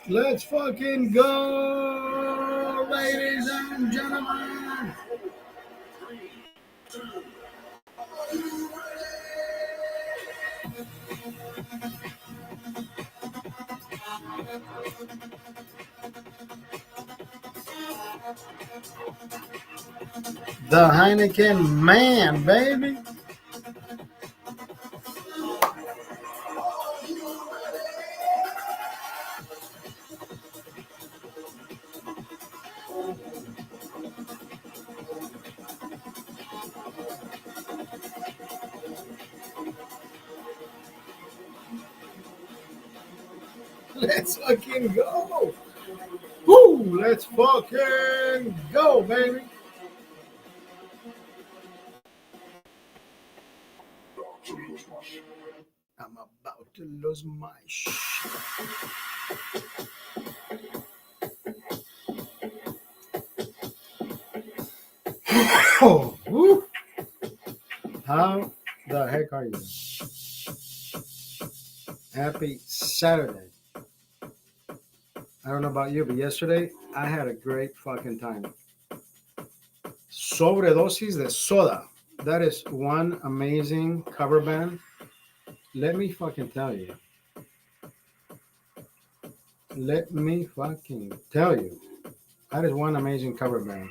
Let's fucking go, ladies and gentlemen. The Heineken Man, baby. Let's fucking go. Woo, let's fucking go, baby. I'm about to lose my shit. Oh, woo. How the heck are you? Happy Saturday. I don't know about you, but yesterday I had a great fucking time. Sobredosis de Soda. That is one amazing cover band. Let me fucking tell you. Let me fucking tell you. That is one amazing cover band.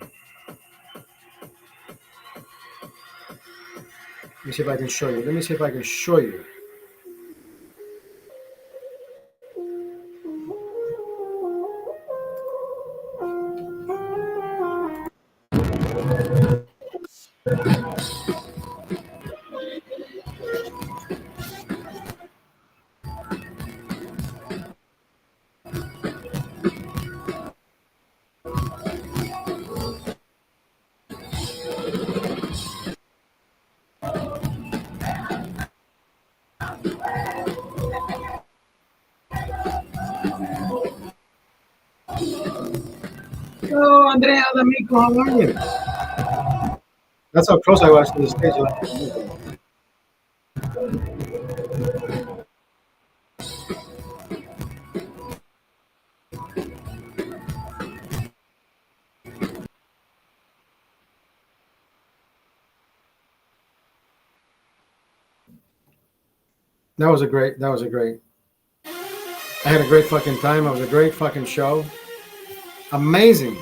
Let me see if I can show you. Let me see if I can show you. Oh, Andrea D'Amico, how are you? That's how close I was to the stage. That was a great. I had a great fucking time. It was a great fucking show. Amazing.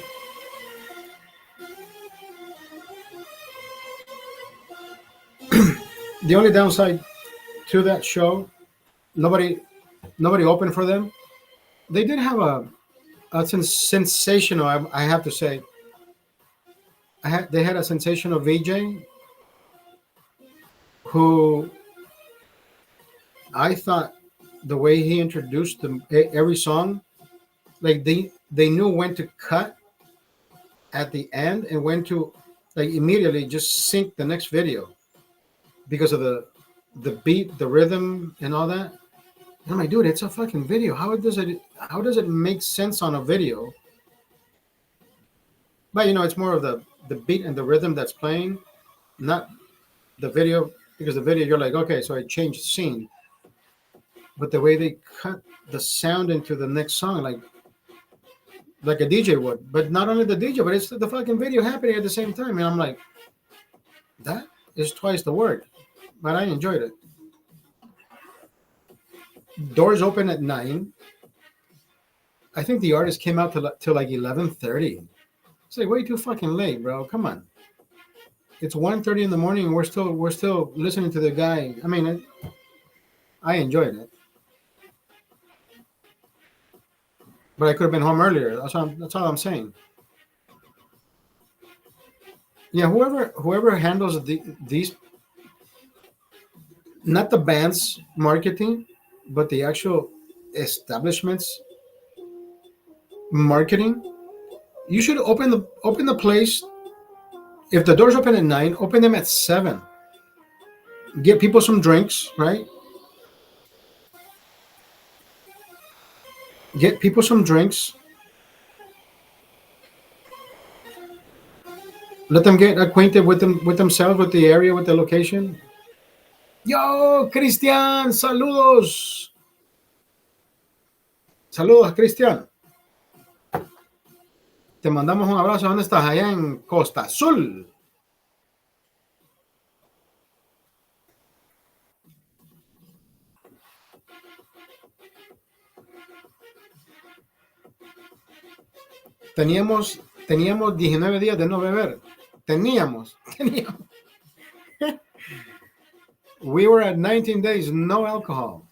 The only downside to that show, nobody opened for them. They did have a sensational. I have to say. They had a sensational VJ who I thought the way he introduced every song, like they knew when to cut at the end and when to like immediately just sync the next video because of the beat, the rhythm, and all that. And I'm like, dude, it's a fucking video. How does it make sense on a video? But it's more of the beat and the rhythm that's playing, not the video, because the video you're like, okay, so I changed scene. But the way they cut the sound into the next song, like a DJ would, but not only the DJ, but it's the fucking video happening at the same time. And I'm like, that is twice the work, but I enjoyed it. doors open at 9. I think the artist came out till like 11:30. It's like way too fucking late, bro. Come on. It's 1:30 in the morning and we're still listening to the guy. I mean, I enjoyed it, but I could have been home earlier. That's all I'm saying. Yeah, whoever handles these, not the band's marketing, but the actual establishment's marketing, you should open the place. If the doors open at 9, open them at 7. Get people some drinks, right? Get people some drinks. Let them get acquainted with themselves, with the area, with the location. Yo, Cristian, saludos. Saludos, Cristian. Te mandamos un abrazo. ¿Dónde estás? Allá en Costa Azul. Teníamos 19 días de no beber. Teníamos. We were at 19 days, no alcohol.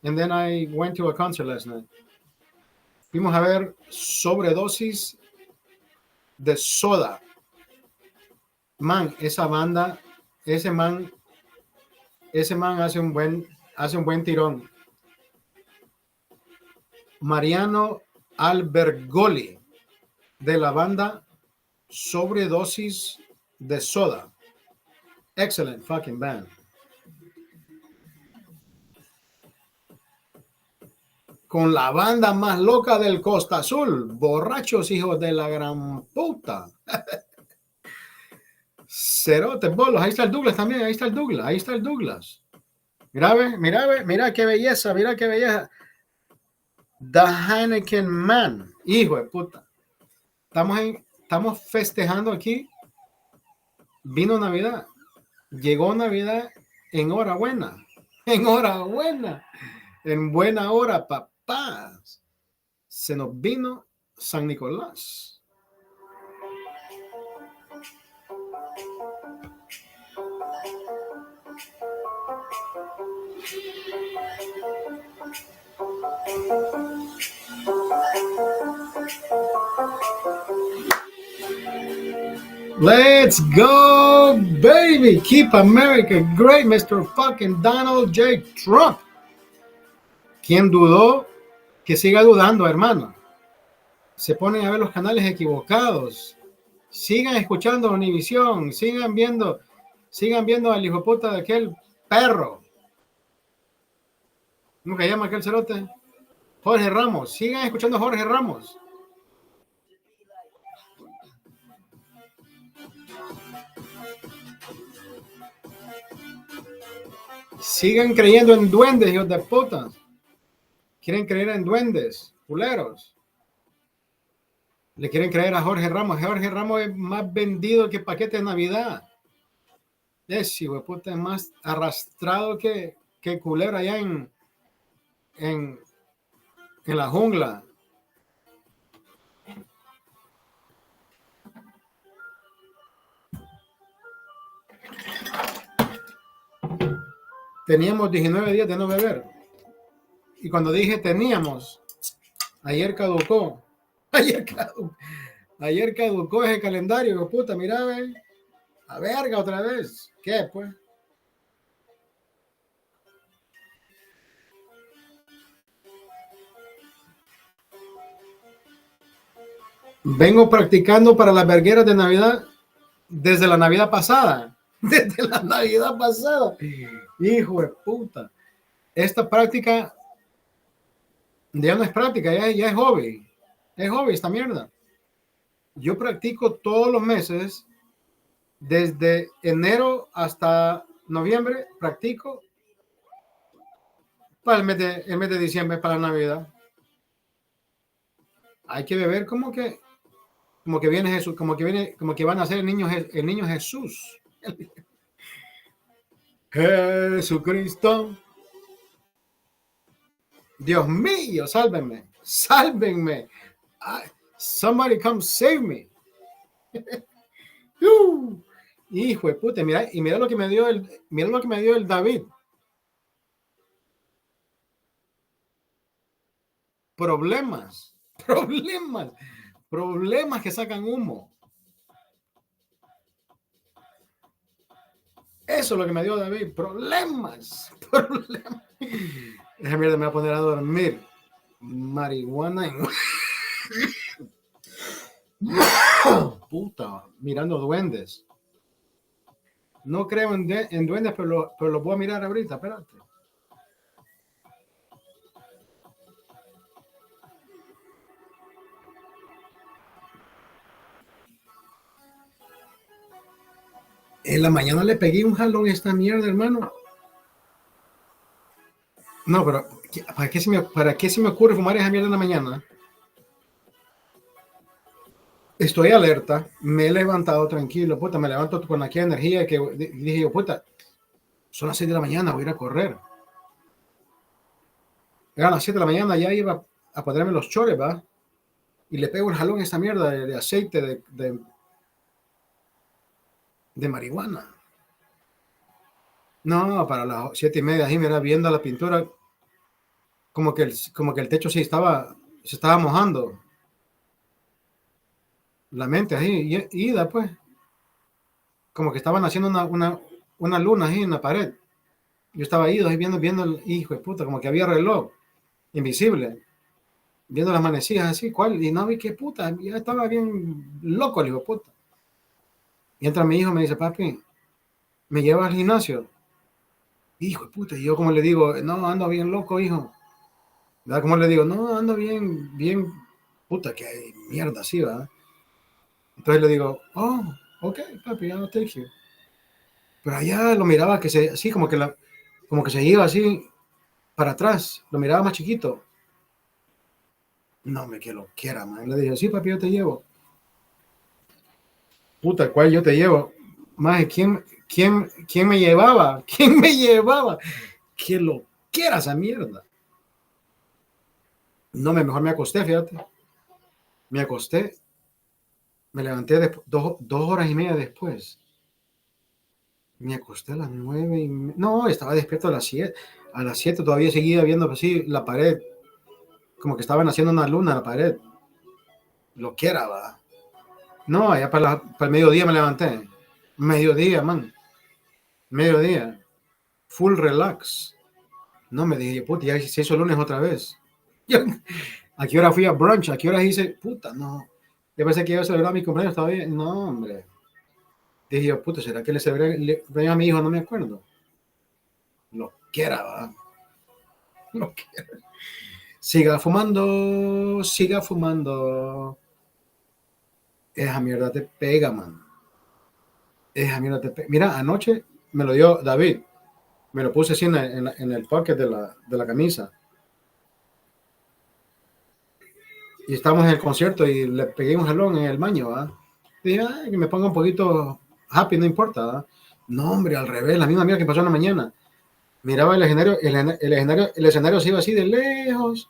And then I went to a concert last night. Fuimos a ver Sobredosis de Soda. Man, esa banda, ese man hace un buen tirón. Mariano Albergoli, de la banda Sobredosis de Soda. Excellent fucking band. Con la banda más loca del Costa Azul. Borrachos, hijos de la gran puta. Cerotes, bolos. Ahí está el Douglas también. Ahí está el Douglas. Mira qué belleza. Mira qué belleza. TheHeinekenMan. Hijo de puta. Estamos festejando aquí. Vino Navidad. Llegó Navidad. Enhorabuena. Enhorabuena. En buena hora, papás. Se nos vino San Nicolás. Let's go, baby. Keep America great, Mr. fucking Donald J. Trump. ¿Quién dudó? Que siga dudando, hermano. Se ponen a ver los canales equivocados. Sigan escuchando Univisión. Sigan viendo al hijo puta de aquel perro. ¿Cómo se llama aquel cerote? Jorge Ramos. Sigan escuchando a Jorge Ramos. Sigan creyendo en duendes, hijos de puta. Quieren creer en duendes, culeros. Le quieren creer a Jorge Ramos. Jorge Ramos es más vendido que paquete de Navidad. Ese hijo de puta es más arrastrado que culero allá en la jungla. Teníamos 19 días de no beber. Y cuando dije teníamos, ayer caducó ese calendario. Puta, mira, ve. A verga otra vez. ¿Qué, pues? Vengo practicando para las vergueras de Navidad desde la Navidad pasada. Desde la Navidad pasada. Hijo de puta. Esta práctica ya no es práctica, ya es hobby. Es hobby esta mierda. Yo practico todos los meses, desde enero hasta noviembre, practico para el mes de diciembre, para Navidad. Hay que beber como que viene Jesús, como que van a ser el niño Jesús. Jesucristo. Dios mío, sálvenme, sálvenme. Ay, somebody come save me. Uh, hijo de puta, mira, y mira lo que me dio mira lo que me dio el David. Problemas, problemas, problemas que sacan humo. Eso es lo que me dio David, problemas, problemas. Esa mierda me va a poner a dormir. Marihuana en... Puta, mirando duendes. No creo en duendes, pero lo voy a mirar ahorita, espérate. En la mañana le pegué un jalón a esta mierda, hermano. No, pero ¿para qué se me ocurre fumar esa mierda en la mañana? Estoy alerta, me he levantado tranquilo, puta, me levanto con aquella energía que dije yo, puta, son las 6 de la mañana, voy a ir a correr. Eran las 7 de la mañana, ya iba a ponerme los chores, ¿va? Y le pego el jalón a esta mierda de aceite de marihuana. No, para las 7:30, ahí mira, viendo la pintura, como que el techo sí se estaba mojando. La mente ahí, ida pues, como que estaban haciendo una luna ahí en la pared. Yo estaba ido ahí viendo el hijo de puta, como que había reloj invisible, viendo las manecillas así, ¿cuál? Y no vi qué puta, ya estaba bien loco el hijo de puta. Y entra mi hijo y me dice, papi, ¿me llevas al gimnasio? Hijo de puta, y yo como le digo, no, ando bien loco, hijo. ¿Verdad? Como le digo, no, ando bien, puta, que hay mierda así, ¿verdad? Entonces le digo, oh, ok, papi, I'll take you. Pero allá lo miraba que así como que se iba así para atrás, lo miraba más chiquito. No, me que lo quiera, man. Le dije, sí, papi, yo te llevo. Puta, ¿cuál yo te llevo? Más, ¿quién me llevaba? ¿Quién me llevaba? Que lo quiera esa mierda. No, mejor me acosté, fíjate. Me acosté, me levanté 2 horas y media después. Me acosté a las 9:30. No, estaba despierto a las 7. A las 7 todavía seguía viendo así la pared. Como que estaban haciendo una luna en la pared. Lo quiera, va. No, allá para el mediodía me levanté. Mediodía, man. Mediodía. Full relax. No, me dije, puta, ya se hizo lunes otra vez. Yo, ¿a qué hora fui a brunch? ¿A qué hora hice? Puta, no. Yo pensé que iba a celebrar mi cumpleaños todavía. No, hombre. Dije yo, puta, ¿será que le celebré a mi hijo? No me acuerdo. Lo quiera, va. Lo quiera. Siga fumando, siga fumando. Esa mierda te pega, man. Esa mierda te pega. Mira, anoche me lo dio David. Me lo puse así en el pocket de la camisa. Y estábamos en el concierto y le pegué un jalón en el baño, ¿va? Dije, ay, que me ponga un poquito happy, no importa, ¿va? No, hombre, al revés, la misma mierda que pasó en la mañana. Miraba el escenario se iba así de lejos,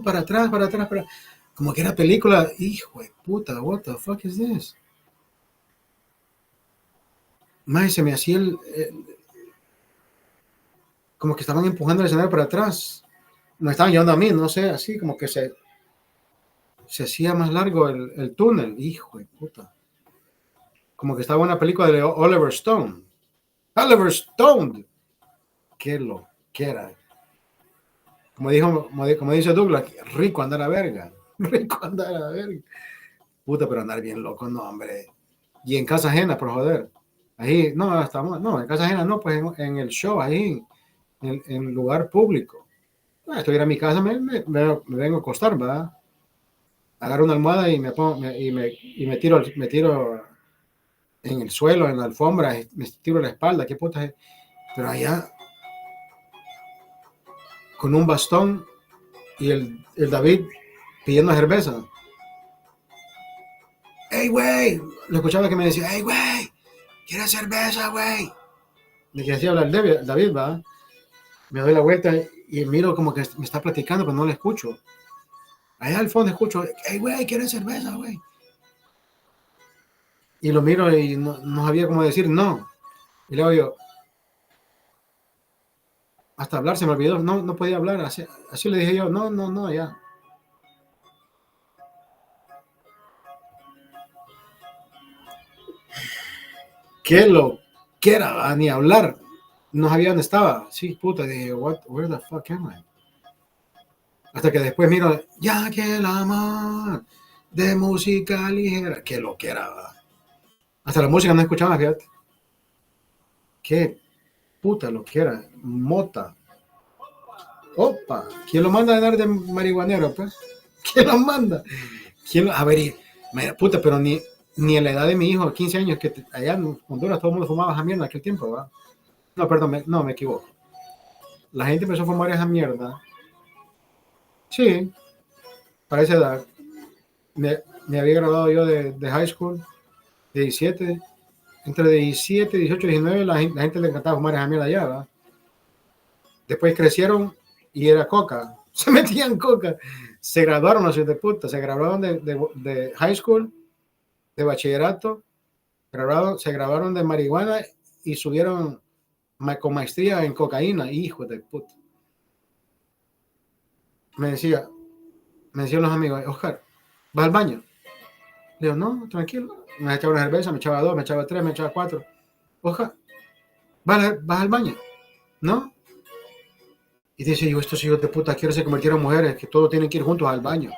para atrás, para atrás, como que era película, hijo de puta, what the fuck is this? Más se me hacía como que estaban empujando el escenario para atrás. Me estaban llevando a mí, no sé, así como que se hacía más largo el túnel, hijo de puta. Como que estaba una película de Oliver Stone. Oliver Stone, que lo que era. Como dice Douglas, rico andar a verga. Rico andar a verga. Puta, pero andar bien loco, no, hombre. Y en casa ajena, por joder. Ahí, no, estamos, no, en casa ajena no, pues en el show, ahí, en lugar público. No, estuviera en mi casa, me vengo a acostar, ¿verdad? Agarro una almohada y me pongo, me tiro en el suelo, en la alfombra, me tiro la espalda, qué puta es. Pero allá, con un bastón y el David pidiendo cerveza. ¡Ey, güey! Lo escuchaba que me decía, ¡ey, güey! ¿Quieres cerveza, güey? De que así habla el David, ¿va? Me doy la vuelta y miro como que me está platicando, pero no le escucho. Allá al fondo escucho, hey, güey, ¿quieres cerveza, güey? Y lo miro y no sabía cómo decir no. Y luego yo, hasta hablar se me olvidó, no podía hablar. Así le dije yo, no, ya. ¿Qué lo que era? Ni hablar. No sabía dónde estaba. Sí, puta, dije, where the fuck am I? Hasta que después miro, ya que el amor de música ligera. Qué lo que era. Hasta la música no escuchaba, fíjate. Qué puta lo que era. Mota. Opa. ¿Quién lo manda a dar de marihuanero, pues? ¿Quién lo manda? A ver, puta, pero ni a la edad de mi hijo, 15 años, que allá en Honduras todo el mundo fumaba esa mierda en aquel tiempo, ¿verdad? No, perdón, no, me equivoco. La gente empezó a fumar esa mierda. Sí, para esa edad. Me había graduado yo de high school, de 17. Entre 17, 18 y 19, la gente le encantaba fumar esa mierda allá, ¿verdad? Después crecieron y era coca. Se metían coca. Se graduaron los hijos de puta. Se graduaron de high school, de bachillerato, se graduaron de marihuana y subieron con maestría en cocaína. Hijo de puta. Me decía, me decían los amigos, Oscar, ¿vas al baño? Le digo, no, tranquilo. Me echaba una cerveza, me echaba dos, me echaba tres, me echaba cuatro. Oscar, ¿vas al baño? ¿No? Y dice, yo, estos hijos de puta quieren se convirtieron en mujeres, que todos tienen que ir juntos al baño.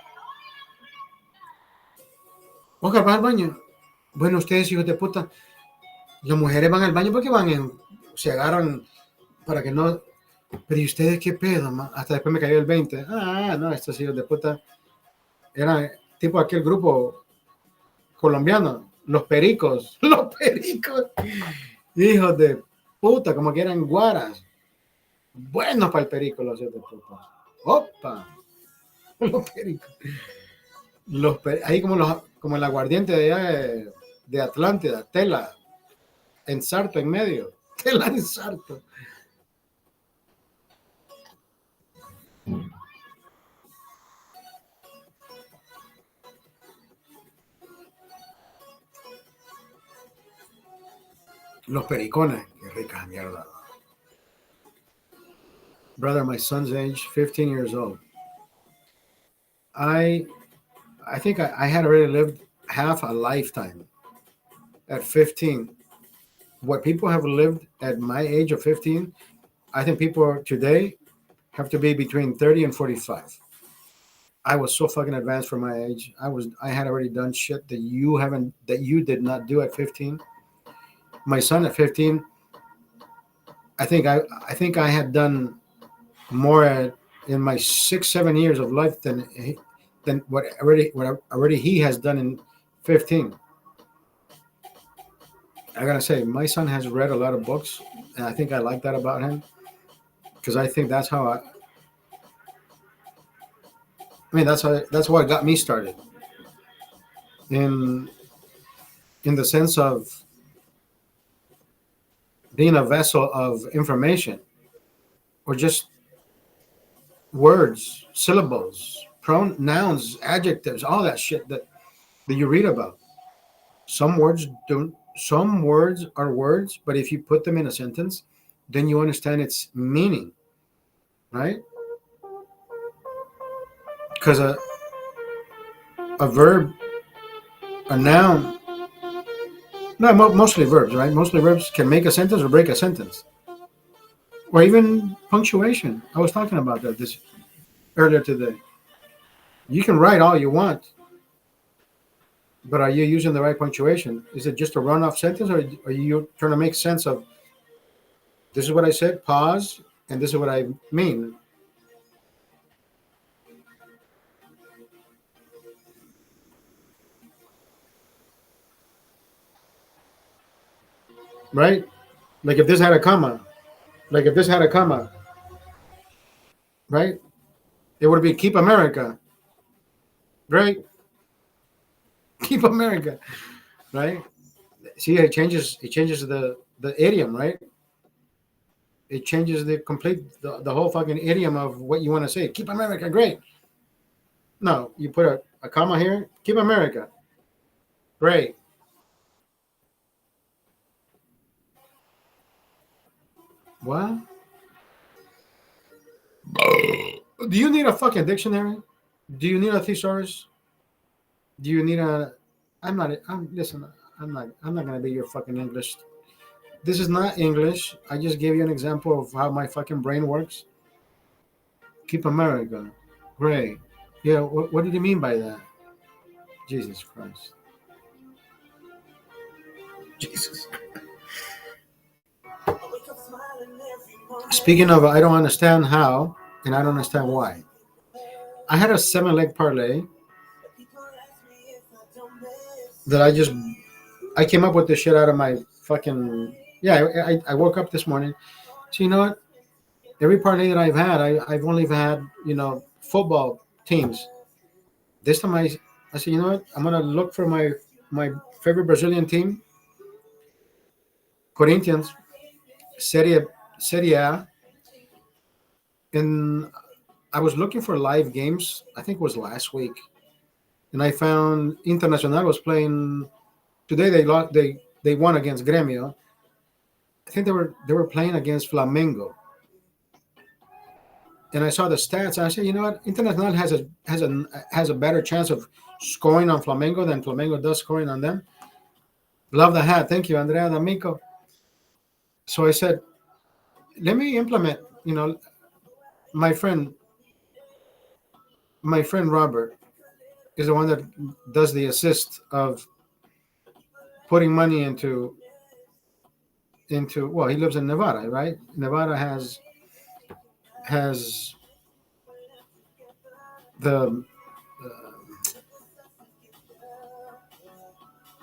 Oscar, ¿vas al baño? Bueno, ustedes, hijos de puta, las mujeres van al baño porque se agarran para que no. Pero ¿y ustedes qué pedo, man? Hasta después me cayó el 20. No, estos hijos de puta eran tipo aquel grupo colombiano, los pericos, los pericos, hijos de puta, como que eran guaras, buenos para el perico, los hijos de puta. Opa, los pericos. Ahí como el aguardiente de allá de Atlántida, tela, ensarto en medio, tela ensarto. Los pericones, qué rica mierda. Brother, my son's age, 15 years old. I I think I had already lived half a lifetime at 15. What people have lived at my age of 15, I think people today have to be between 30 and 45. I was so fucking advanced for my age. I had already done shit that you did not do at 15. My son at 15, I think I had done more in my 6 7 years of life than what already he has done in 15. I gotta say, my son has read a lot of books, and I think I like that about him because I think that's what got me started in the sense of being a vessel of information or just words, syllables, pronouns, adjectives, all that shit that you read about. Some words don't. Some words are words, but if you put them in a sentence, then you understand its meaning, right? Because a verb, a noun, no, mostly verbs, right? Mostly verbs can make a sentence or break a sentence, or even punctuation. I was talking about that this earlier today. You can write all you want, but are you using the right punctuation? Is it just a run-off sentence, or are you trying to make sense of this is what I said, pause, and this is what I mean, right? Like if this had a comma, like if this had a comma, right? It would be keep America, right? Keep America, right? See, it changes the idiom, right? It changes the whole fucking idiom of what you want to say. Keep America great. No, you put a comma here. Keep America great. What? Do you need a fucking dictionary? Do you need a thesaurus? Do you need a? I'm not. I'm listen. I'm not. I'm not gonna be your fucking English. This is not English. I just gave you an example of how my fucking brain works. Keep America great. Yeah. What did you mean by that? Jesus Christ. Jesus. Speaking of, I don't understand how, and I don't understand why. I had a 7 leg parlay that I came up with this shit out of my fucking yeah. I woke up this morning. So you know what? Every parlay that I've had, I've only had football teams. This time I said, you know what? I'm gonna look for my favorite Brazilian team, Corinthians, Serie A, and I was looking for live games. I think it was last week, and I found Internacional was playing today. They lost. They won against Grêmio. I think they were playing against Flamengo, and I saw the stats. And I said, you know what? Internacional has a better chance of scoring on Flamengo than Flamengo does scoring on them. Love the hat. Thank you, Andrea D'Amico. So I said, let me implement. My friend Robert is the one that does the assist of putting money into well, he lives in Nevada, right? Nevada has the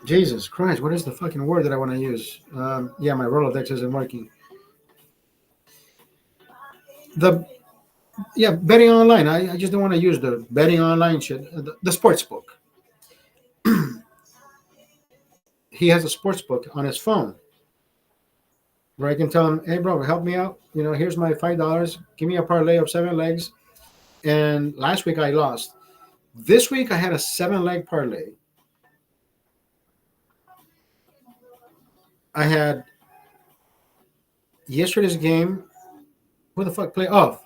Jesus Christ, what is the fucking word that I want to use? Yeah, my Rolodex isn't working. Betting online. I just don't want to use the betting online shit. The sports book. He has a sports book on his phone where I can tell him, hey, bro, help me out. Here's my $5. Give me a parlay of 7 legs. And last week I lost. This week I had a 7-leg parlay. I had yesterday's game. Who the fuck played? Oh,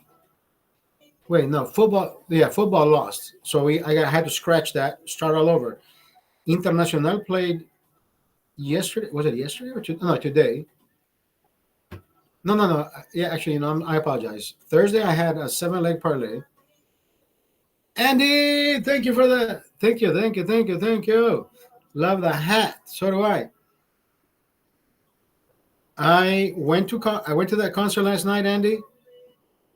wait, no, football. Yeah, football lost. So I had to scratch that, start all over. Internacional played yesterday. Was it yesterday or no, today? No. Yeah, actually, I apologize. Thursday I had a 7-leg parlay. Andy, thank you for that. Thank you. Love the hat. So do I. I went to that concert last night, Andy.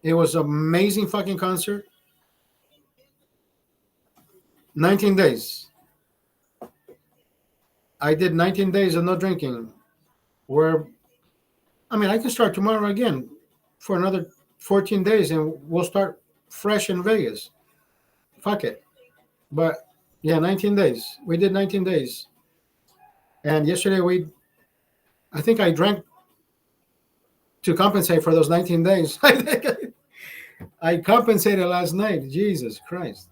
It was an amazing fucking concert. 19 days. I did 19 days of no drinking. I can start tomorrow again for another 14 days and we'll start fresh in Vegas. Fuck it. But yeah, 19 days. We did 19 days. And yesterday I think I drank to compensate for those 19 days. I compensated last night. Jesus Christ.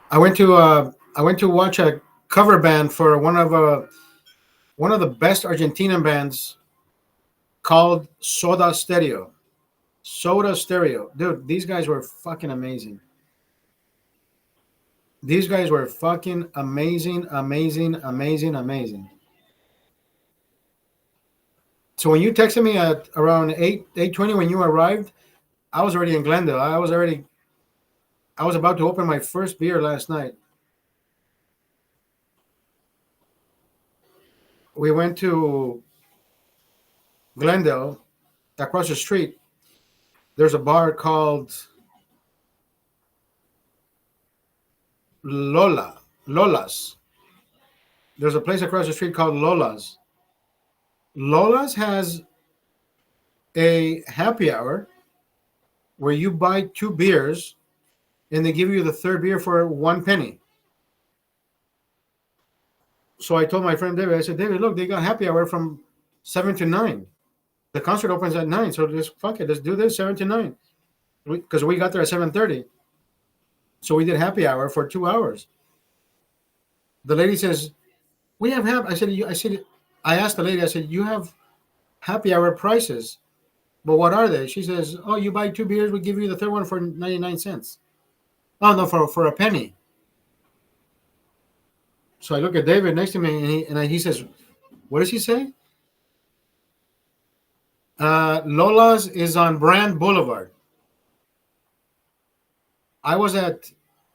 I went to watch a cover band for one of the best Argentinian bands called Soda Stereo. Dude, these guys were fucking amazing. These guys were fucking amazing. So when you texted me at around 8:20 when you arrived, I was already in Glendale. I was about to open my first beer last night. We went to Glendale, across the street. There's a bar called Lola's. There's a place across the street called Lola's. Lola's has a happy hour where you buy 2 beers and they give you the third beer for 1 penny. So I told my friend David, I said, David, look, they got happy hour from 7 to 9. The concert opens at 9, so just fuck it, let's do this 7 to 9. Because we got there at 7:30. So we did happy hour for 2 hours. The lady says, we have I asked the lady, I said, you have happy hour prices, but what are they? She says, oh, you buy 2 beers, we give you the third one for 99 cents. Oh, no, for a penny. So I look at David next to me, and he says, what does he say? Lola's is on Brand Boulevard. I was at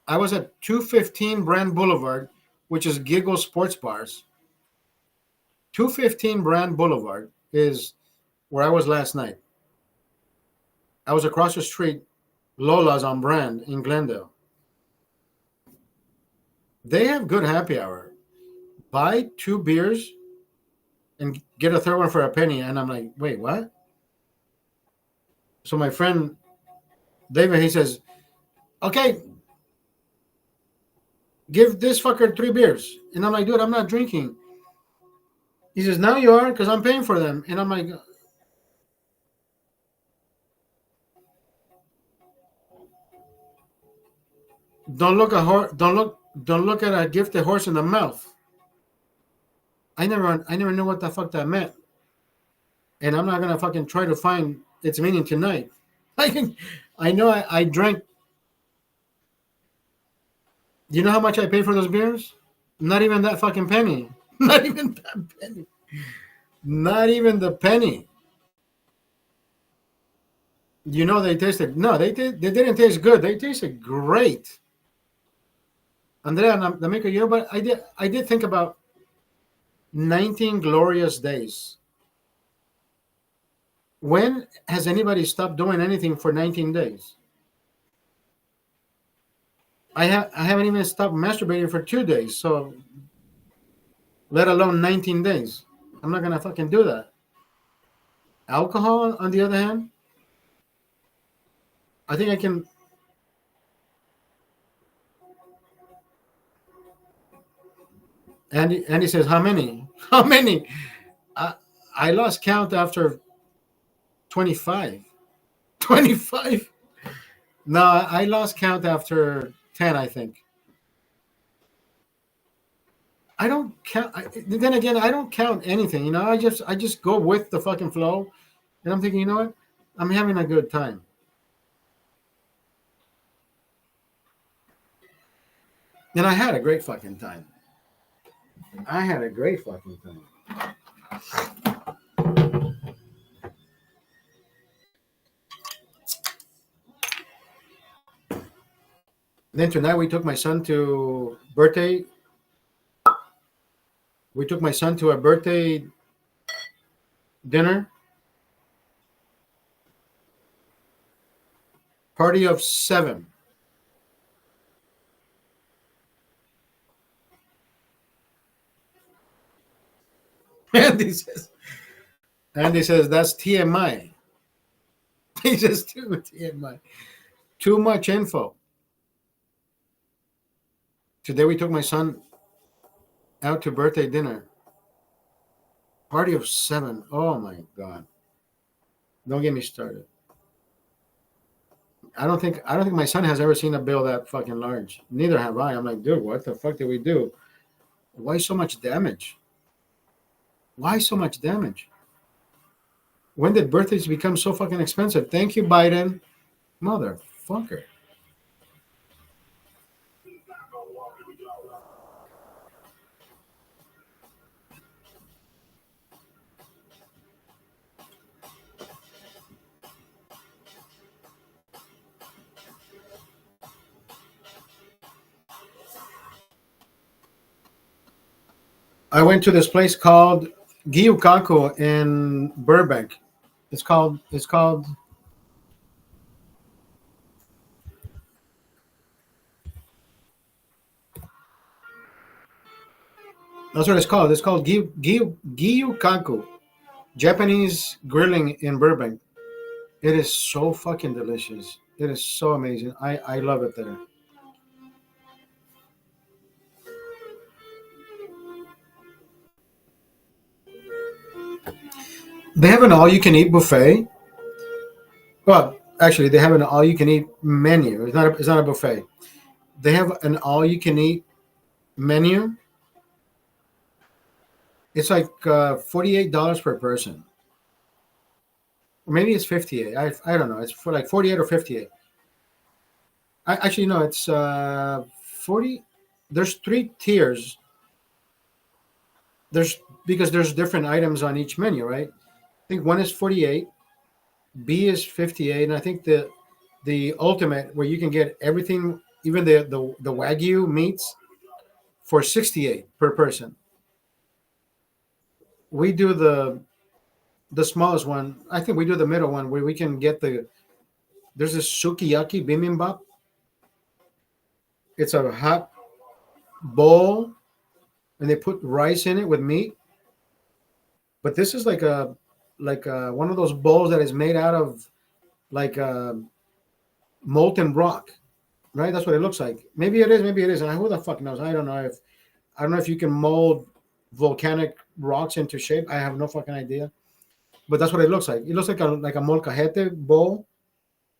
215 Brand Boulevard, which is Giggle Sports Bars. 215 Brand Boulevard is where I was last night. I was across the street, Lola's on Brand in Glendale. They have good happy hour. Buy 2 beers and get a third one for a penny. And I'm like, wait, what? So my friend David, he says, okay, give this fucker 3 beers. And I'm like, dude, I'm not drinking. He says, now you are, because I'm paying for them. And I'm like, don't look at a gifted horse in the mouth. I never knew what the fuck that meant. And I'm not gonna fucking try to find its meaning tonight. I know I drank. You know how much I paid for those beers? Not even that fucking penny. Not even that penny. Not even the penny. You know they tasted. No, they didn't taste good. They tasted great. Andrea, D'Amico, you know, but I did think about 19 glorious days. When has anybody stopped doing anything for 19 days? I haven't even stopped masturbating for 2 days, so let alone 19 days. I'm not gonna fucking do that. Alcohol, on the other hand, I think I can. Andy says, how many? How many? I lost count after 25. 25? No, I lost count after 10, I think. I don't count. Then again, I don't count anything. You know, I just go with the fucking flow. And I'm thinking, you know what? I'm having a good time. And I had a great fucking time. I had a great fucking time. Then tonight we took my son to birthday. We took my son to a birthday dinner. Party of 7. Andy says that's TMI. He says TMI. Too much info. Today we took my son out to birthday dinner. Party of 7. Oh my God. Don't get me started. I don't think my son has ever seen a bill that fucking large. Neither have I. I'm like, dude, what the fuck did we do? Why so much damage? Why so much damage? When did birthdays become so fucking expensive? Thank you, Biden. Motherfucker. I went to this place called Giyukaku in Burbank. It's called. That's what it's called. It's called Giyukaku, Japanese grilling in Burbank. It is so fucking delicious. It is so amazing. I love it there. They have an all-you-can-eat buffet. Well, actually, they have an all-you-can-eat menu. It's not a buffet. They have an all-you-can-eat menu. It's like $48 per person. Or maybe it's 58. I don't know. It's for like 48 or 58. Actually, no, it's 40. There's three tiers. There's because there's different items on each menu, right? I think one is 48, B is 58, and I think the ultimate where you can get everything, even the wagyu meats for 68 per person. We do the smallest one. I think we do the middle one where we can get there's this sukiyaki bibimbap. It's a hot bowl and they put rice in it with meat. But this is like one of those bowls that is made out of like molten rock, right? That's what it looks like. Maybe it is, maybe it isn't. Who the fuck knows? I don't know if you can mold volcanic rocks into shape. I have no fucking idea. But that's what it looks like. It looks like a molcajete bowl,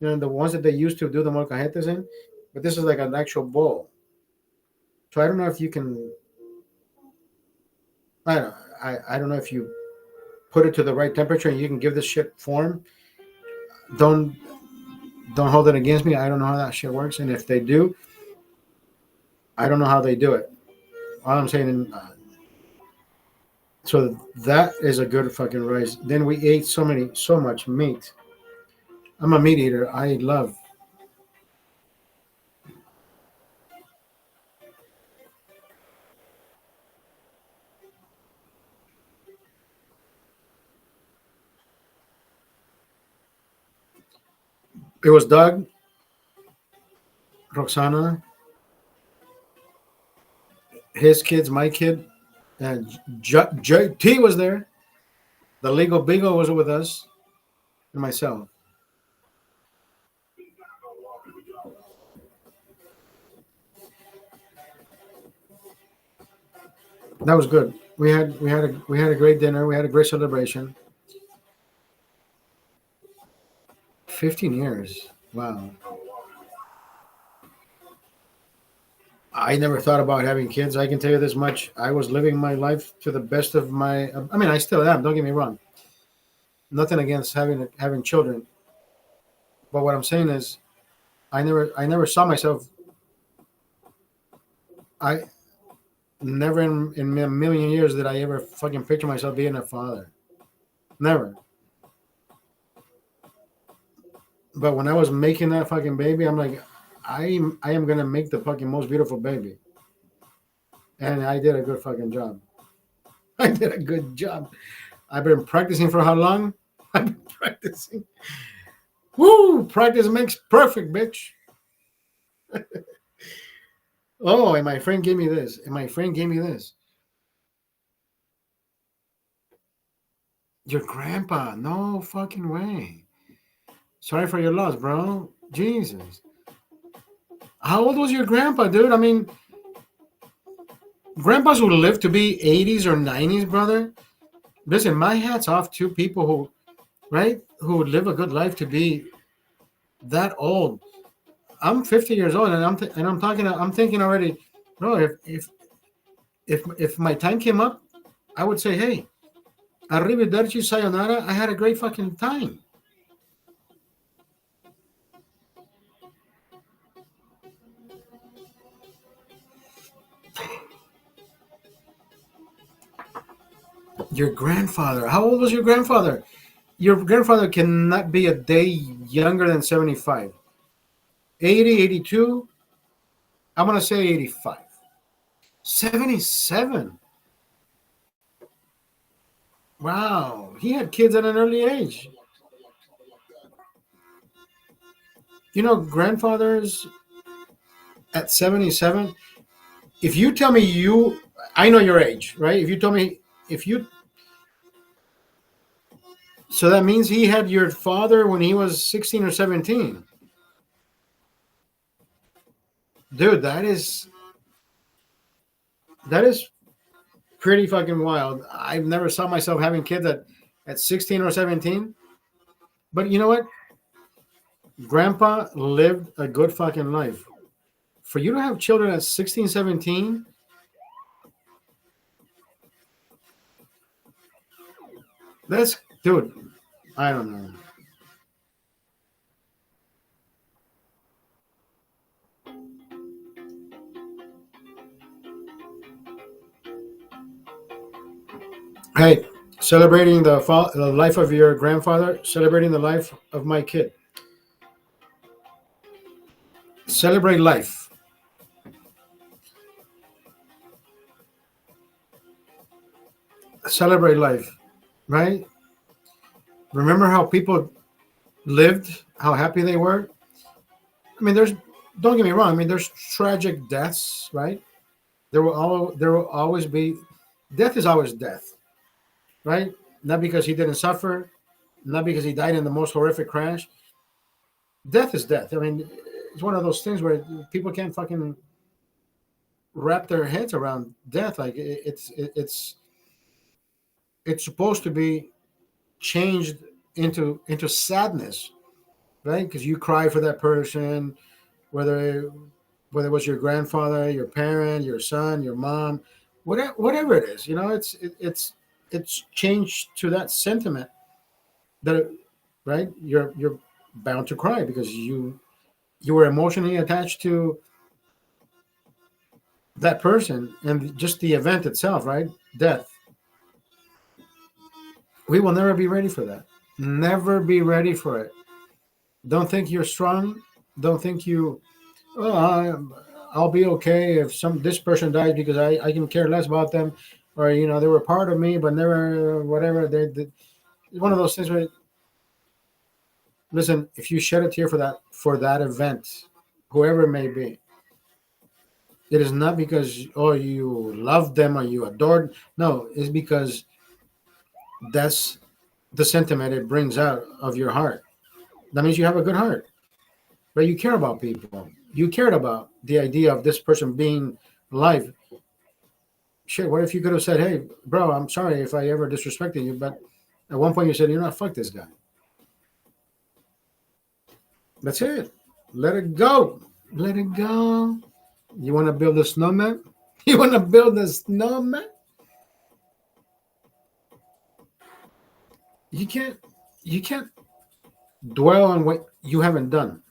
the ones that they used to do the molcajetes in. But this is like an actual bowl. So I don't know if you can. I don't know if you put it to the right temperature and you can give this shit form. Don't don't hold it against me. I don't know how that shit works, and if they do, I don't know how they do it. All I'm saying, so that is a good fucking rice. Then we ate so much meat. I'm a meat eater. I love. It was Doug, Roxana, his kids, my kid, and JT was there. The legal Bigo was with us, and myself. That was good. We had a great dinner. We had a great celebration. 15 years. Wow. I never thought about having kids. I can tell you this much. I was living my life to the best of my. I mean, I still am. Don't get me wrong. Nothing against having children, but what I'm saying is, I never saw myself. I never in a million years did I ever fucking picture myself being a father. Never. But when I was making that fucking baby, I'm like, I am gonna make the fucking most beautiful baby, and I did a good fucking job. I did a good job. I've been practicing for how long? I've been practicing. Woo! Practice makes perfect, bitch. Oh, and my friend gave me this. And my friend gave me this. Your grandpa? No fucking way. Sorry for your loss, bro. Jesus. How old was your grandpa, dude? I mean, grandpas who live to be 80s or 90s, brother. Listen, my hat's off to people who, right, who would live a good life to be that old. I'm 50 years old, and I'm thinking already, bro. If my time came up, I would say, hey, arrivederci, sayonara. I had a great fucking time. Your grandfather. How old was your grandfather? Your grandfather cannot be a day younger than 75. 80, 82. I'm going to say 85. 77. Wow. He had kids at an early age. Grandfathers at 77, if you tell me I know your age, right? If you So that means he had your father when he was 16 or 17. Dude, that is pretty fucking wild. I've never saw myself having kids at 16 or 17. But you know what? Grandpa lived a good fucking life. For you to have children at 16, 17, that's, dude, I don't know. Hey, celebrating the life of your grandfather, celebrating the life of my kid. Celebrate life. Celebrate life, right? Remember how people lived, how happy they were. I mean, don't get me wrong. I mean, there's tragic deaths, right? There will always be death is always death, right? Not because he didn't suffer, not because he died in the most horrific crash. Death is death. I mean, it's one of those things where people can't fucking wrap their heads around death. Like it's supposed to be changed into sadness, right? Because you cry for that person, whether whether it was your grandfather, your parent, your son, your mom, whatever it is. It's changed to that sentiment that right. You're bound to cry because you were emotionally attached to that person and just the event itself, right? Death. We will never be ready for that. Never be ready for it. Don't think you're strong. Don't think you. Oh, I'll be okay if this person dies because I can care less about them, or they were part of me, but never whatever. It's one of those things where listen, if you shed a tear for that event, whoever it may be, it is not because you love them or you adored. No, it's because that's the sentiment it brings out of your heart. That means you have a good heart, right? You care about people. You cared about the idea of this person being alive. Shit, what if you could have said, "Hey, bro, I'm sorry if I ever disrespected you," but at one point you said, fuck this guy. That's it. Let it go. Let it go. You want to build a snowman? You want to build a snowman? You can't. You can't dwell on what you haven't done.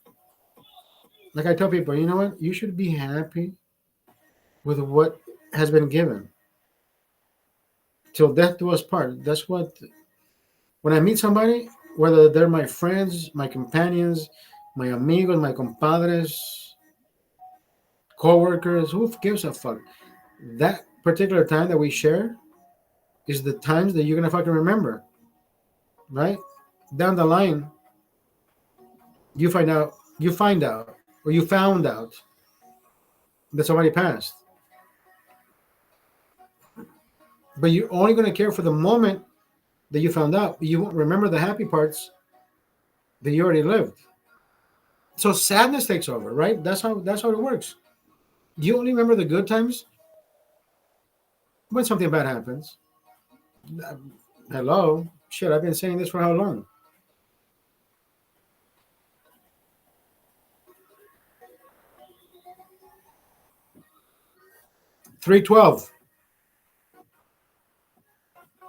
Like I tell people, you know what? You should be happy with what has been given till death do us part. That's what. When I meet somebody, whether they're my friends, my companions, my amigos, my compadres, co-workers, who gives a fuck? That particular time that we share is the times that you're gonna fucking remember, right? Down the line, you find out, or you found out that somebody passed, but you're only gonna care for the moment that you found out. You won't remember the happy parts that you already lived. So sadness takes over, right? That's how it works. You only remember the good times when something bad happens. Hello, shit. I've been saying this for how long? 312,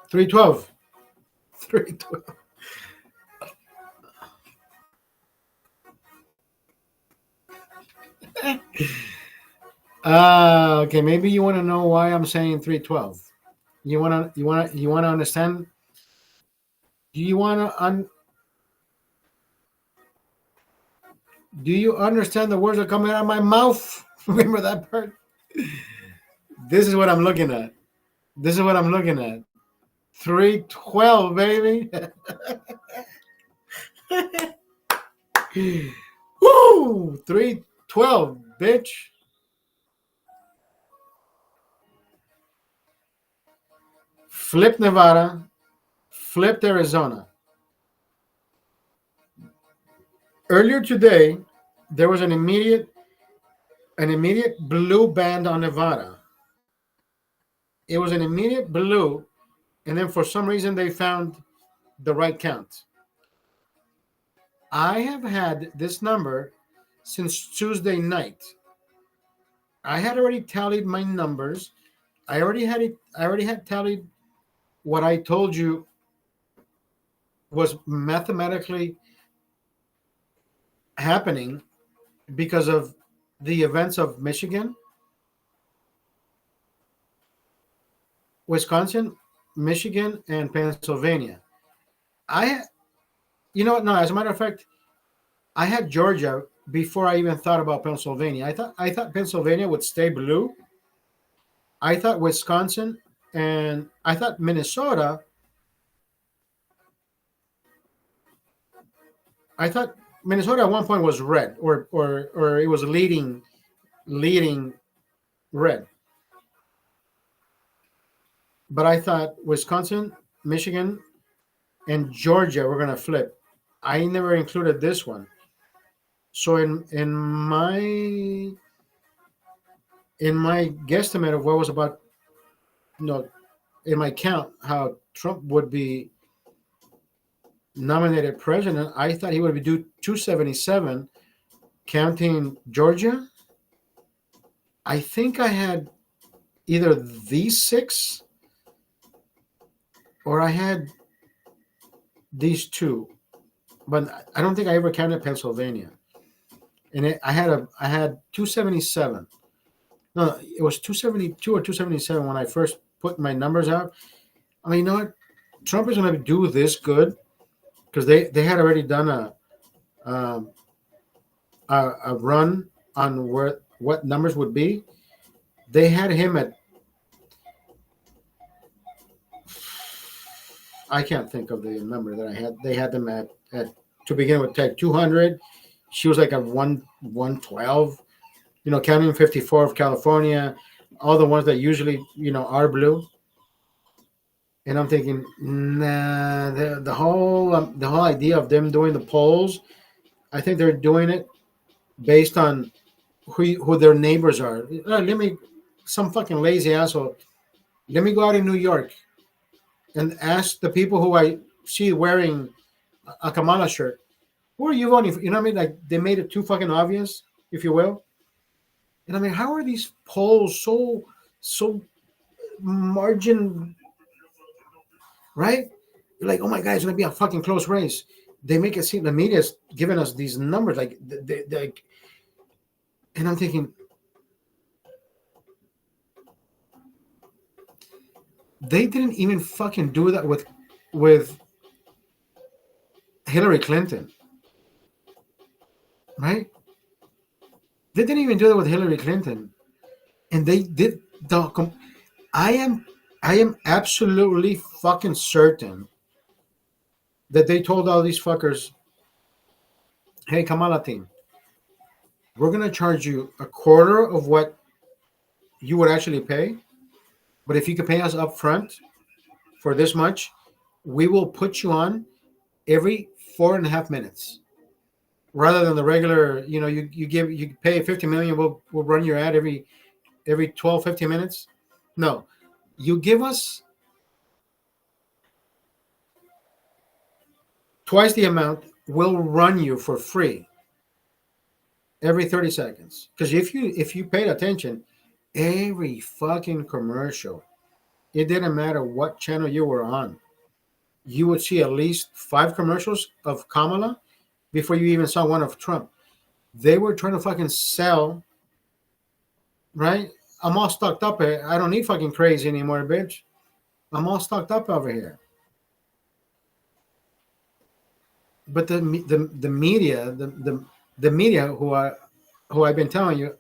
312, 312. Okay. Maybe you want to know why I'm saying 312. You wanna understand? Do you wanna do you understand the words that are coming out of my mouth? Remember that part? This is what I'm looking at. This is what I'm looking at. 312, baby. Woo! 312, bitch. Flip Nevada, flipped Arizona. Earlier today, there was an immediate blue band on Nevada. It was an immediate blue, and then for some reason they found the right count. I have had this number since Tuesday night. I had already tallied my numbers. I already had it. I already had tallied what I told you was mathematically happening because of the events of Michigan, Wisconsin, Michigan, and Pennsylvania. I, you know what? No, as a matter of fact, I had Georgia before I even thought about Pennsylvania. I thought Pennsylvania would stay blue. I thought Wisconsin and I thought Minnesota. I thought Minnesota at one point was red, or it was leading red. But I thought Wisconsin, Michigan, and Georgia were gonna flip. I never included this one. So in my guesstimate of what was about, you know, in my count how Trump would be nominated president, I thought he would be due 277, counting Georgia. I think I had either these six or I had these two, but I don't think I ever counted Pennsylvania. And I had 277. No, it was 272 or 277 when I first put my numbers out. I mean, you know what? Trump is going to do this good because they had already done um, a run on what numbers would be. They had him at, I can't think of the number that I had. They had them at to begin with, at 200. She was like a 112. Counting 54 of California, all the ones that usually are blue. And I'm thinking, nah, the whole idea of them doing the polls, I think they're doing it based on who their neighbors are. Some fucking lazy asshole. Let me go out in New York and ask the people who I see wearing a Kamala shirt, who are you voting for? You know what I mean? Like, they made it too fucking obvious, if you will. And I mean, how are these polls so margin, right? You're like, oh my God, it's gonna be a fucking close race. They make it seem the media's giving us these numbers, like, and I'm thinking, they didn't even fucking do that with Hillary Clinton, right? They didn't even do that with Hillary Clinton, and they did the. I am absolutely fucking certain that they told all these fuckers, "Hey, Kamala team, we're gonna charge you a quarter of what you would actually pay, but if you could pay us up front for this much, we will put you on every 4.5 minutes." Rather than the regular, you pay 50 million, we'll run your ad every 12, 15 minutes. No, you give us twice the amount, we'll run you for free every 30 seconds. Because if you paid attention, every fucking commercial, it didn't matter what channel you were on, you would see at least 5 commercials of Kamala before you even saw one of Trump. They were trying to fucking sell, right? I'm all stocked up. I don't need fucking crazy anymore, bitch. I'm all stocked up over here. But the media, the media who I've been telling you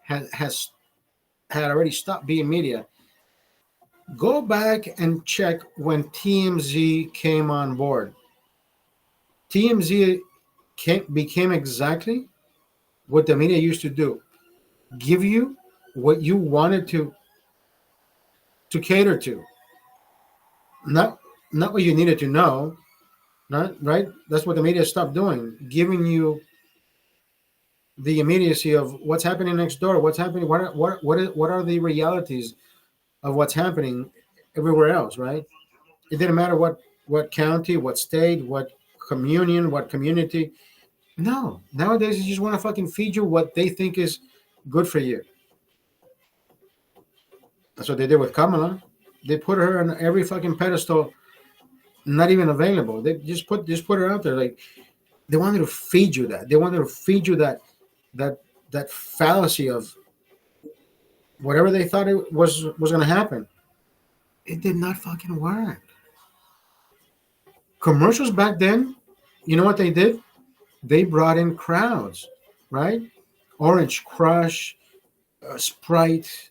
had already stopped being media. Go back and check when TMZ came on board. TMZ became exactly what the media used to do: give you what you wanted to cater to, not what you needed to know. Not right. That's what the media stopped doing, giving you the immediacy of what's happening next door, what's happening, what are the realities of what's happening everywhere else, right? It didn't matter what county, what state, what communion, what community. No, nowadays they just want to fucking feed you what they think is good for you. That's what they did with Kamala. They put her on every fucking pedestal, not even available. They just put her out there. Like they wanted to feed you that. They wanted to feed you that that fallacy of whatever they thought it was going to happen. It did not fucking work. Commercials back then, you know what they did? They brought in crowds, right? Orange Crush, Sprite,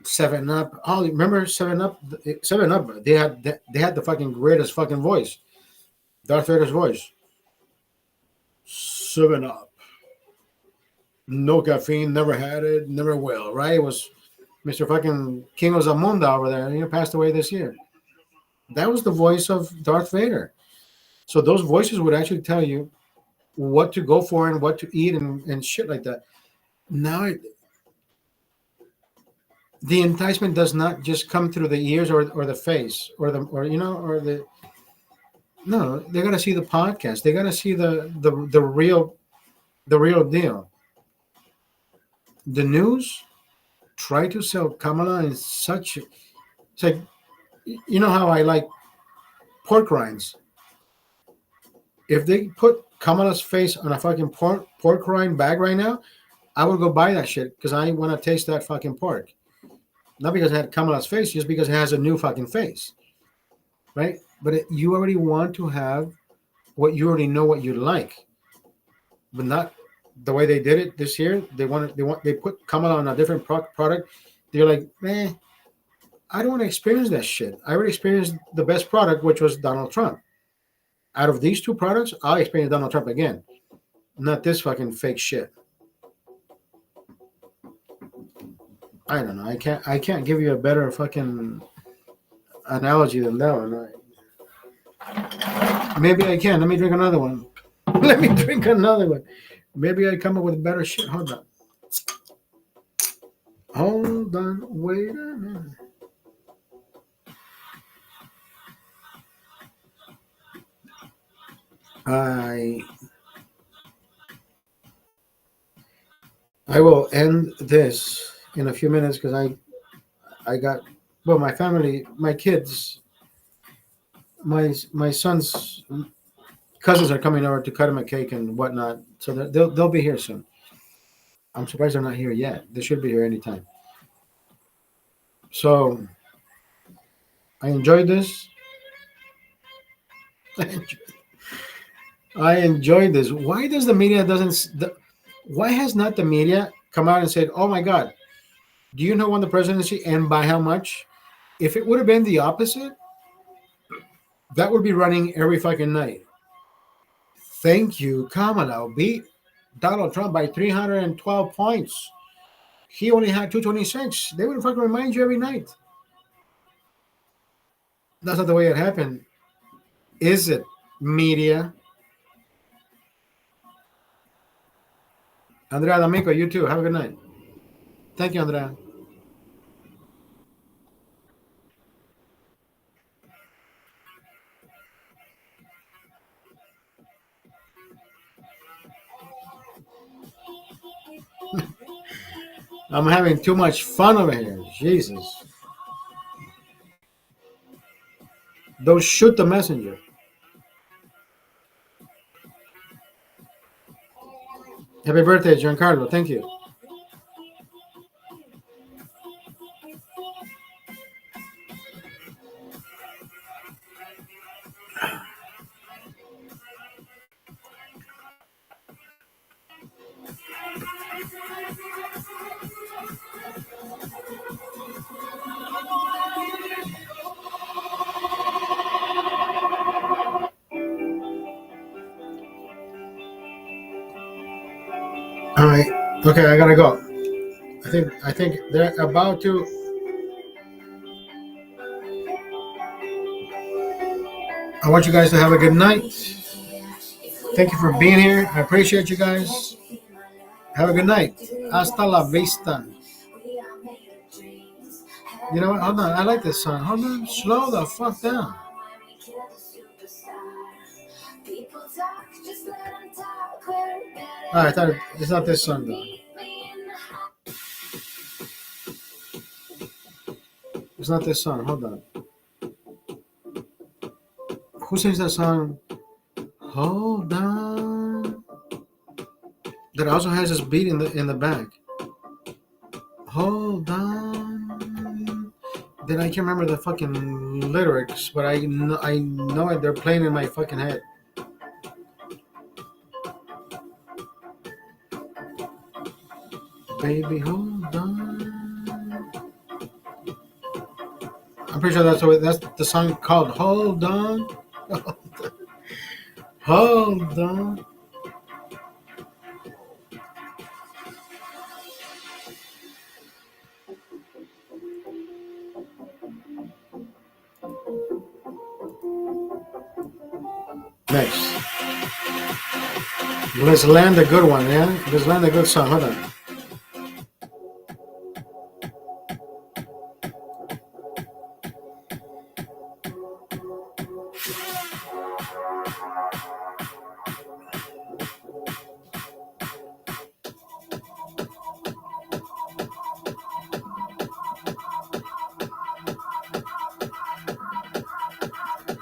Seven Up. Oh, remember Seven Up? 7 Up. They had the fucking greatest fucking voice, Darth Vader's voice. 7 Up. No caffeine, never had it, never will. Right? It was Mr. fucking King of Zamunda over there. He passed away this year. That was the voice of Darth Vader. So those voices would actually tell you what to go for and what to eat and shit like that. Now the enticement does not just come through the ears or the face or the no, they gotta see the podcast. They gotta see the real deal. The news try to sell Kamala in such it's like you know how I like pork rinds. If they put Kamala's face on a fucking pork rind bag right now, I would go buy that shit because I want to taste that fucking pork. Not because it had Kamala's face, just because it has a new fucking face, right? But you already want to have what you already know what you like, but not the way they did it this year. They put Kamala on a different product. They're like, man, I don't want to experience that shit. I already experienced the best product, which was Donald Trump. Out of these two products, I'll experience Donald Trump again, not this fucking fake shit. I don't know. I can't give you a better fucking analogy than that one. Maybe I can. Let me drink another one. Let me drink another one. Maybe I come up with better shit. Hold on. Hold on. Wait a minute. I will end this in a few minutes because I got my family, my kids, my son's cousins are coming over to cut him a cake and whatnot, so they'll be here soon. I'm surprised they're not here yet. They should be here anytime. So I enjoyed this. I enjoyed this. Why does the media why has not the media come out and said, "Oh my God, do you know won the presidency and by how much?" If it would have been the opposite, that would be running every fucking night. Thank you, Kamala beat Donald Trump by 312 points. He only had 226. They would fucking remind you every night. That's not the way it happened. Is it, media? Andrea D'Amico, you too. Have a good night. Thank you, Andrea. I'm having too much fun over here. Jesus. Don't shoot the messenger. Happy birthday, Giancarlo. Thank you. All right. Okay, I gotta go. I think they're about to. I want you guys to have a good night. Thank you for being here. I appreciate you guys. Have a good night. Hasta la vista. You know what? Hold on. I like this song. Hold on. Slow the fuck down. I thought it's not this song though. It's not this song. Hold on. Who sings that song? Hold on. That also has this beat in the back. Hold on. Then I can't remember the fucking lyrics, but I know it. They're playing in my fucking head. Baby, hold on. I'm pretty sure that's the song called Hold On. Hold on. Nice. Let's land a good one, yeah? Let's land a good song. Hold on.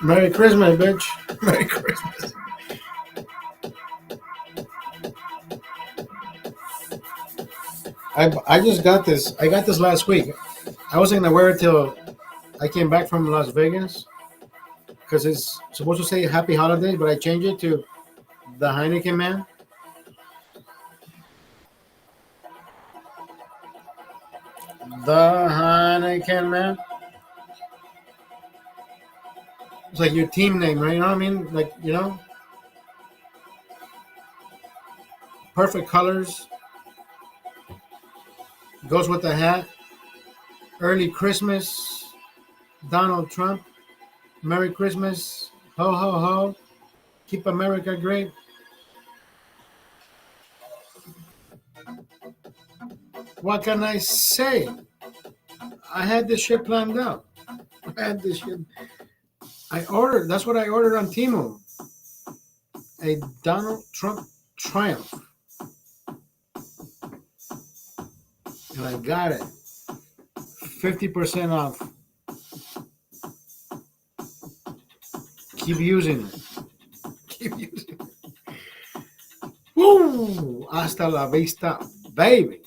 Merry Christmas, bitch. Merry Christmas. I just got this. I got this last week. I wasn't gonna wear it till I came back from Las Vegas because it's supposed to say Happy Holidays, but I changed it to the Heineken Man. The Heineken Man. It's like your team name, right? You know what I mean? Like, you know, perfect colors. Goes with the hat. Early Christmas. Donald Trump. Merry Christmas. Ho, ho, ho. Keep America great. What can I say? I had this shit planned out. I had this shit. I ordered, that's what I ordered on Temu. A Donald Trump Triumph. And I got it. 50% off. Keep using it. Keep using it. Woo! Hasta la vista, baby.